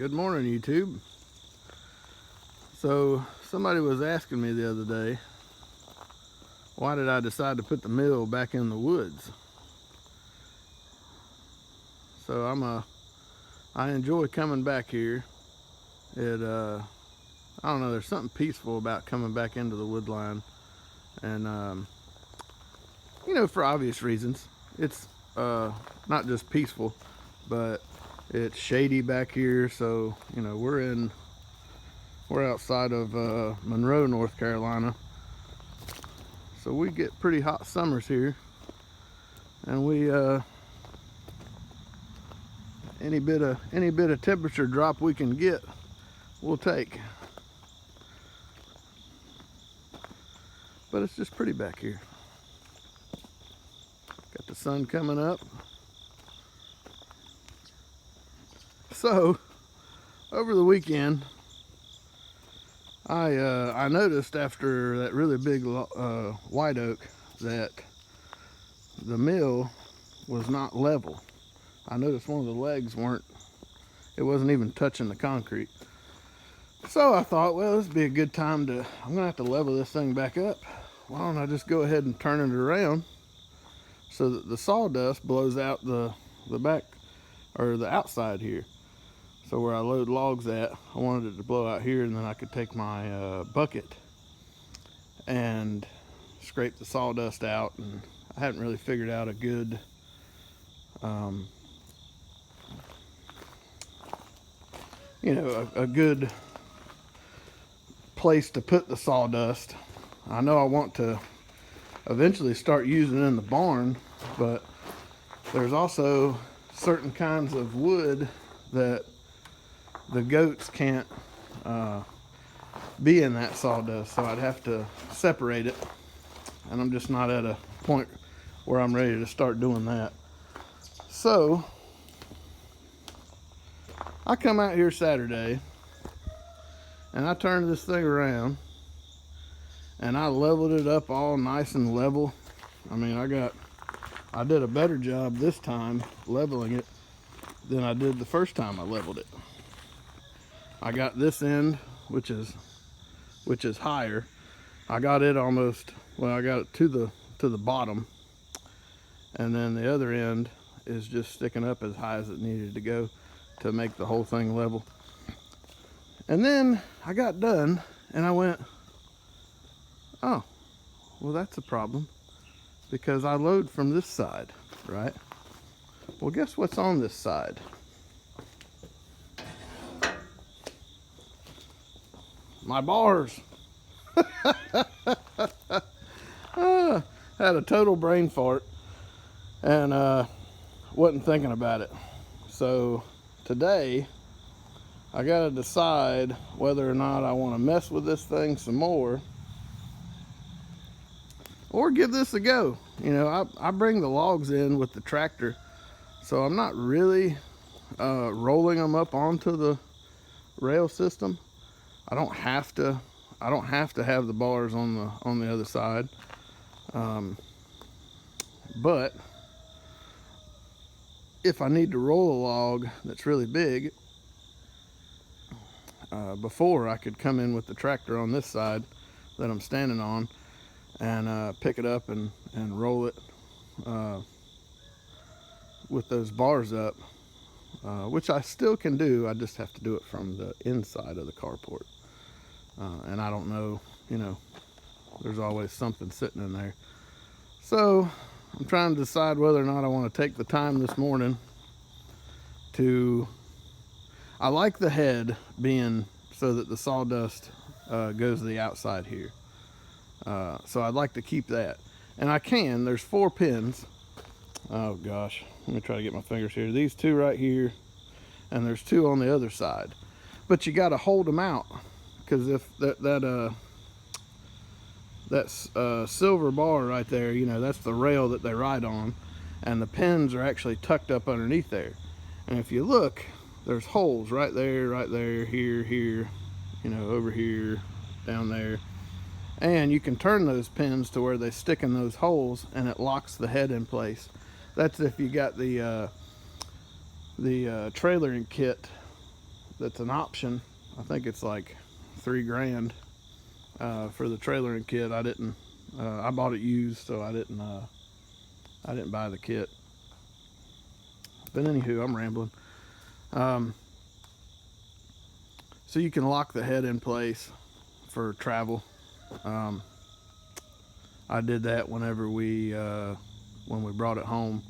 Good morning, YouTube. So somebody was asking me the other day, why did I decide to put the mill back in the woods? So I enjoy coming back here. I don't know, there's something peaceful about coming back into the wood line, and for obvious reasons. It's not just peaceful, but it's shady back here. So we're outside of Monroe, North Carolina. So we get pretty hot summers here, and we any bit of temperature drop we can get, we'll take. But it's just pretty back here. Got the sun coming up. So over the weekend, I noticed after that really big white oak that the mill was not level. I noticed one of the legs wasn't even touching the concrete. So I thought, well, this would be a good time I'm gonna have to level this thing back up. Why don't I just go ahead and turn it around so that the sawdust blows out the back, or the outside here. So where I load logs at, I wanted it to blow out here, and then I could take my bucket and scrape the sawdust out. And I hadn't really figured out a good a good place to put the sawdust. I know I want to eventually start using it in the barn, but there's also certain kinds of wood that the goats can't be in that sawdust, so I'd have to separate it, and I'm just not at a point where I'm ready to start doing that. So I come out here Saturday and I turned this thing around and I leveled it up all nice and level. I mean, I did a better job this time leveling it than I did the first time I leveled it. I got this end, which is higher. I got it I got it to the bottom, and then the other end is just sticking up as high as it needed to go to make the whole thing level. And then I got done and I went, oh, well, that's a problem, because I load from this side, right? Well, guess what's on this side? My bars. Had a total brain fart and wasn't thinking about it. So today I gotta decide whether or not I want to mess with this thing some more or give this a go. I bring the logs in with the tractor, so I'm not really rolling them up onto the rail system. I don't have to have the bars on the other side, but if I need to roll a log that's really big, before I could come in with the tractor on this side that I'm standing on and pick it up and roll it with those bars up, which I still can do. I just have to do it from the inside of the carport. And I don't know, there's always something sitting in there. So I'm trying to decide whether or not I want to take the time this morning I like the head being so that the sawdust goes to the outside here. So I'd like to keep that. And there's 4 pins. Oh gosh, let me try to get my fingers here. These 2 right here, and there's 2 on the other side. But you got to hold them out, because if that silver bar right there, that's the rail that they ride on, and the pins are actually tucked up underneath there. And if you look, there's holes right there, here, over here, down there. And you can turn those pins to where they stick in those holes, and it locks the head in place. That's if you got the trailering kit that's an option. I think it's like $3 grand for the trailering kit. I didn't. I bought it used, so I didn't buy the kit. But anywho, I'm rambling. So you can lock the head in place for travel. I did that whenever when we brought it home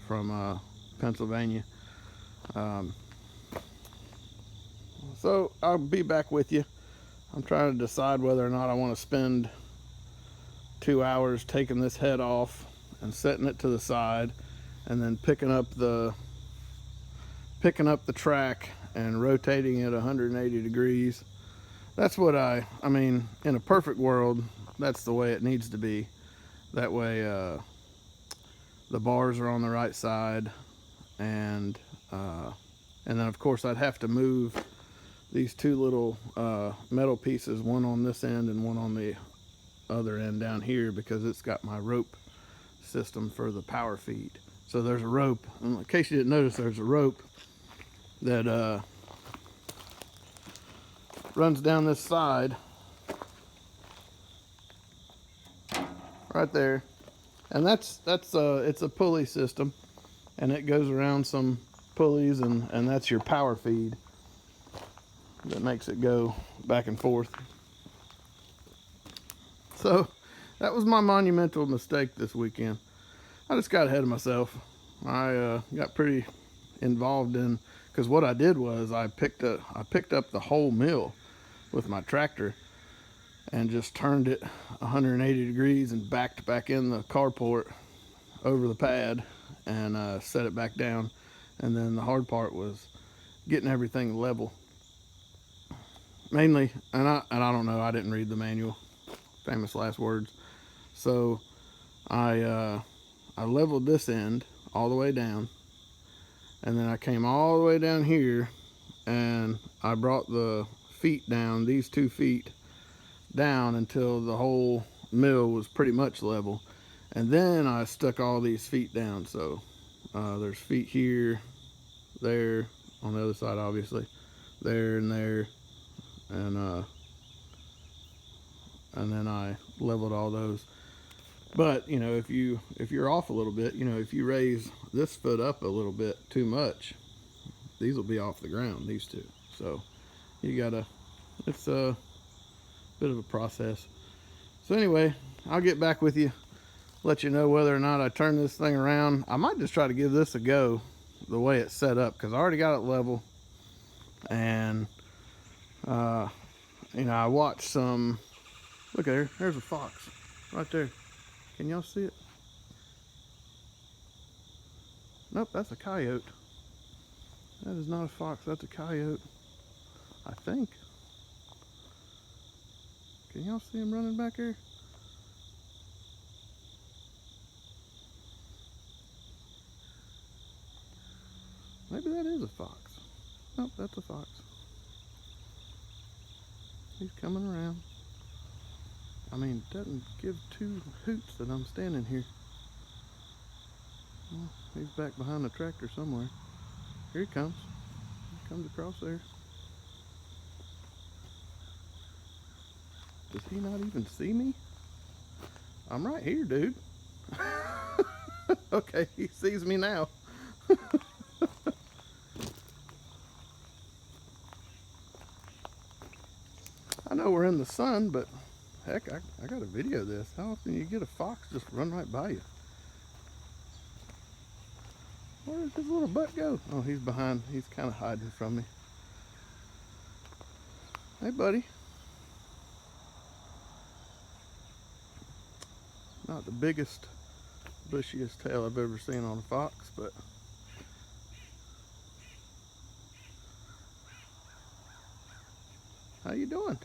from Pennsylvania. So I'll be back with you. I'm trying to decide whether or not I want to spend 2 hours taking this head off and setting it to the side, and then picking up the track and rotating it 180 degrees. That's what I mean, in a perfect world, that's the way it needs to be. That way the bars are on the right side, and then of course I'd have to move these two little metal pieces, one on this end and one on the other end down here, because it's got my rope system for the power feed. So there's a rope, in case you didn't notice, there's a rope that runs down this side right there, and it's a pulley system, and it goes around some pulleys, and that's your power feed that makes it go back and forth. So that was my monumental mistake this weekend. I just got ahead of myself. I got pretty involved in, because what I did was I picked up the whole mill with my tractor and just turned it 180 degrees and backed back in the carport over the pad and set it back down. And then the hard part was getting everything level. Mainly, and I don't know, I didn't read the manual, famous last words. So I leveled this end all the way down, and then I came all the way down here, and I brought the feet down, these 2 feet down, until the whole mill was pretty much level. And then I stuck all these feet down. So there's feet here, there, on the other side obviously, there and there, and then I leveled all those. But you know, if you're off a little bit, you know, if you raise this foot up a little bit too much, these will be off the ground, these two. So you gotta, it's a bit of a process. So anyway, I'll get back with you, let you know whether or not I turn this thing around. I might just try to give this a go the way it's set up, because I already got it level. And you know, I watched some, look there, there's a fox right there. Can y'all see it? Nope, that's a coyote. That is not a fox, that's a coyote, I think. Can y'all see him running back here? Maybe that is a fox. Nope, that's a fox. He's coming around. I mean, it doesn't give 2 hoots that I'm standing here. Well, he's back behind the tractor somewhere. Here he comes. He comes across there. Does he not even see me? I'm right here, dude. Okay, he sees me now. I know we're in the sun, but heck, I gotta video this. How often you get a fox just run right by you? Where did his little butt go? Oh, he's behind. He's kind of hiding from me. Hey, buddy. Not the biggest, bushiest tail I've ever seen on a fox, but how you doing?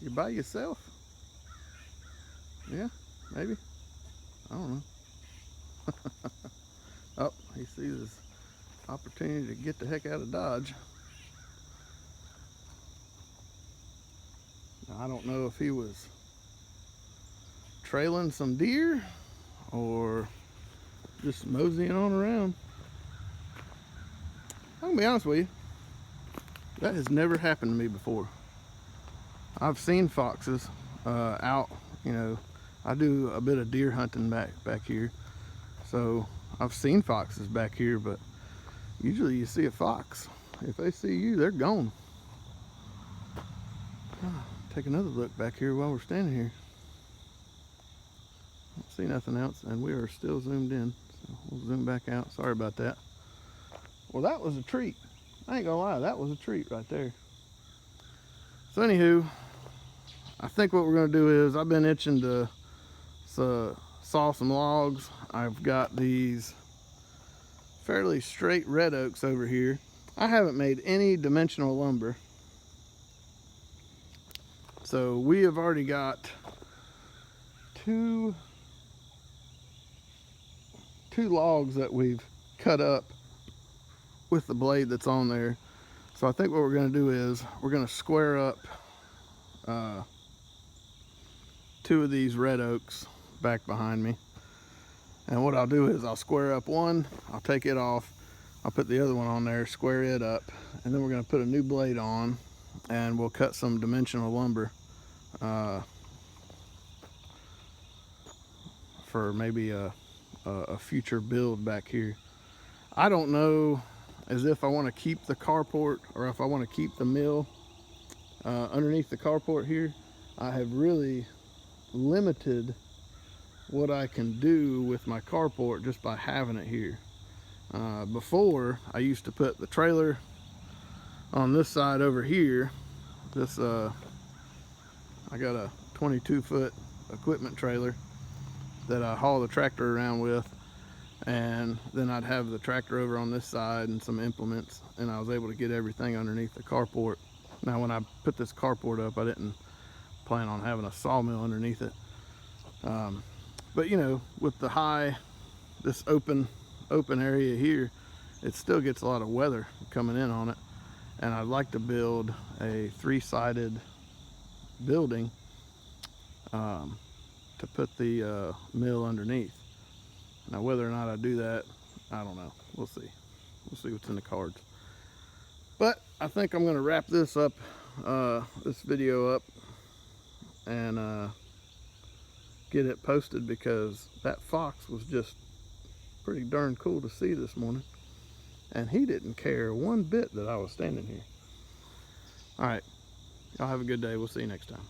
You by yourself? Yeah, maybe. I don't know. Oh, he sees his opportunity to get the heck out of Dodge. Now, I don't know if he was trailing some deer or just moseying on around. gonna be honest with you, that has never happened to me before. I've seen foxes out, you know, I do a bit of deer hunting back here. So I've seen foxes back here, but usually you see a fox, if they see you, they're gone. Take another look back here while we're standing here. Don't see nothing else, and we are still zoomed in. So we'll zoom back out. Sorry about that. Well, that was a treat. I ain't gonna lie, that was a treat right there. So anywho, I think what we're gonna do is, I've been itching to saw some logs. I've got these fairly straight red oaks over here. I haven't made any dimensional lumber. So we have already got two logs that we've cut up with the blade that's on there. So I think what we're going to do is we're going to square up two of these red oaks back behind me. And what I'll do is I'll square up one, I'll take it off, I'll put the other one on there, square it up, and then we're going to put a new blade on, and we'll cut some dimensional lumber for maybe a future build back here. I don't know as if I want to keep the carport or if I want to keep the mill underneath the carport here. I have really limited what I can do with my carport just by having it here. Before, I used to put the trailer on this side over here. This I got a 22-foot equipment trailer that I haul the tractor around with, and then I'd have the tractor over on this side and some implements, and I was able to get everything underneath the carport. Now when I put this carport up, I didn't plan on having a sawmill underneath it, but you know, with this open area here, it still gets a lot of weather coming in on it, and I'd like to build a 3-sided building to put the mill underneath. Now whether or not I do that, I don't know. We'll see what's in the cards. But I think I'm going to wrap this up, this video up, and get it posted, because that fox was just pretty darn cool to see this morning, and he didn't care one bit that I was standing here. All right, y'all have a good day. We'll see you next time.